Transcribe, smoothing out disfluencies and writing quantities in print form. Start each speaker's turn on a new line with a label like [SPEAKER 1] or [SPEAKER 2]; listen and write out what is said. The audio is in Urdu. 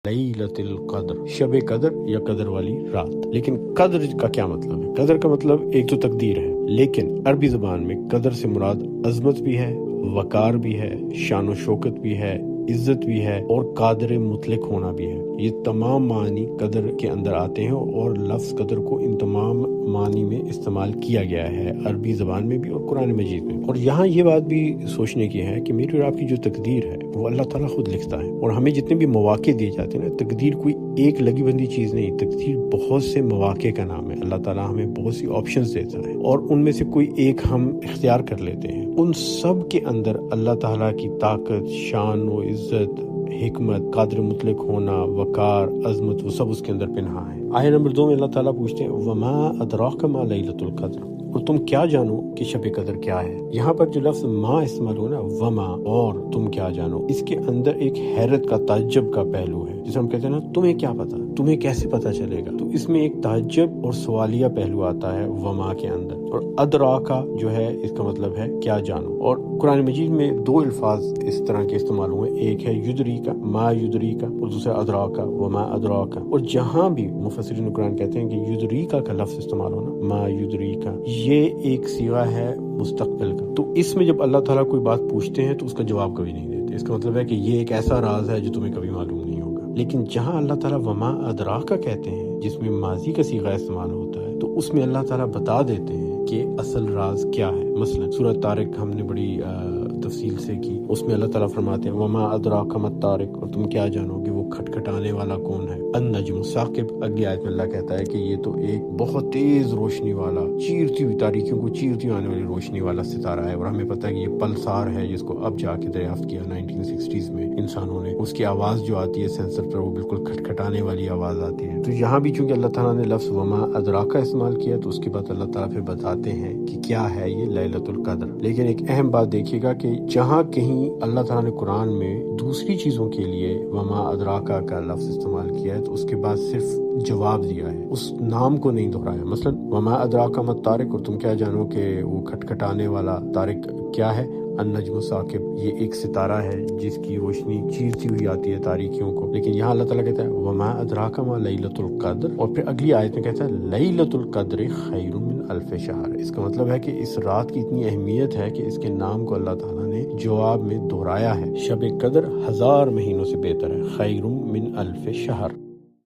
[SPEAKER 1] لیلۃ القدر، شب قدر یا قدر والی رات۔ لیکن قدر کا کیا مطلب ہے؟ قدر کا مطلب ایک تو تقدیر ہے، لیکن عربی زبان میں قدر سے مراد عظمت بھی ہے، وقار بھی ہے، شان و شوکت بھی ہے، عزت بھی ہے، اور قادر مطلق ہونا بھی ہے۔ یہ تمام معنی قدر کے اندر آتے ہیں، اور لفظ قدر کو ان تمام معنی میں استعمال کیا گیا ہے، عربی زبان میں بھی اور قرآن مجید میں۔ اور یہاں یہ بات بھی سوچنے کی ہے کہ میری اور آپ کی جو تقدیر ہے وہ اللہ تعالیٰ خود لکھتا ہے، اور ہمیں جتنے بھی مواقع دیے جاتے ہیں نا، تقدیر کوئی ایک لگی بندی چیز نہیں، تقدیر بہت سے مواقع کا نام ہے۔ اللہ تعالیٰ ہمیں بہت سی آپشنز دیتا ہے، اور ان میں سے کوئی ایک ہم اختیار کر لیتے ہیں۔ ان سب کے اندر اللہ تعالیٰ کی طاقت، شان و عزت، حکمت، قادر مطلق ہونا، وقار، عظمت، وہ سب اس کے اندر پنہا ہے۔ آیت نمبر 2 میں اللہ تعالیٰ پوچھتے ہیں وما ادراک ما لیلۃ القدر، اور تم کیا جانو کہ شب قدر کیا ہے۔ یہاں پر جو لفظ ما استعمال ہوا نا، وما، اور تم کیا جانو، اس کے اندر ایک حیرت کا، تعجب کا پہلو ہے، جسے ہم کہتے ہیں نا تمہیں کیا پتا، تمہیں کیسے پتا چلے گا۔ تو اس میں ایک تعجب اور سوالیہ پہلو آتا ہے وما کے اندر۔ اور ادراکا جو ہے اس کا مطلب ہے کیا جانو۔ اور قرآن مجید میں 2 الفاظ اس طرح کے استعمال ہوئے، ایک ہے یدریکا، ما یدریکا، اور دوسرا ادراکا، وما ادراکا۔ اور جہاں بھی مفسرین قرآن کہتے ہیں کہ یدریکا کا لفظ استعمال ہونا، ما یدریکا، یہ ایک صیغہ ہے مستقبل کا۔ تو اس میں جب اللہ تعالیٰ کوئی بات پوچھتے ہیں تو اس کا جواب کبھی نہیں دیتے، اس کا مطلب ہے کہ یہ ایک ایسا راز ہے جو تمہیں کبھی معلوم نہیں ہوگا۔ لیکن جہاں اللہ تعالیٰ وما ادراکا کہتے ہیں، جس میں ماضی کا صیغہ استعمال ہوتا ہے، تو اس میں اللہ تعالیٰ بتا دیتے ہیں کہ اصل راز کیا ہے۔ مثلا سورۃ طارق ہم نے بڑی تفصیل سے کی، اس میں اللہ تعالیٰ فرماتے ہیں وما ادراک ما الطارق، اور تم کیا جانو کہ وہ کھٹکھٹانے والا کون ہے۔ النجم ثاقب، اگلی آیت میں اللہ کہتا ہے کہ یہ تو ایک بہت تیز روشنی والا، چیرتی ہوئی تاریکیوں کو چیرتی ہوئی آنے والی روشنی والا ستارہ ہے، اور ہمیں پتہ ہے کہ یہ پلسار ہے، جس کو اب جا کے دریافت کیا 1960s میں انسانوں نے۔ اس کی آواز جو آتی ہے سینسر پر، وہ بالکل کھٹکھٹانے والی آواز آتی ہے۔ تو یہاں بھی چونکہ اللہ تعالیٰ نے لفظ وما ادراکا استعمال کیا، تو اس کے بعد اللہ تعالیٰ پھر بتاتے ہیں کہ کیا ہے یہ لیلۃ القدر۔ لیکن ایک اہم بات دیکھیے گا کہ جہاں کہیں اللہ تعالیٰ نے قرآن میں دوسری چیزوں کے لیے وما ادراکا کا لفظ استعمال کیا ہے، تو اس کے بعد صرف جواب دیا ہے، اس نام کو نہیں دہرایا۔ مثلا وما ادراک ما الطارق، اور تم کیا جانو کہ وہ کھٹکھٹانے والا طارق کیا ہے۔ النجم ثاقب، یہ ایک ستارہ ہے جس کی روشنی چیرتی ہوئی آتی ہے تاریکیوں کو۔ لیکن یہاں اللہ تعالیٰ کہتا ہے وما ادراک ما لیلۃ القدر، اور پھر اگلی آیت میں کہتا ہے لیلۃ القدر خیر من الف شہر۔ اس کا مطلب ہے کہ اس رات کی اتنی اہمیت ہے کہ اس کے نام کو اللہ تعالیٰ نے جواب میں دہرایا ہے۔ شب قدر 1000 مہینوں سے بہتر ہے، خیر من الف شہر۔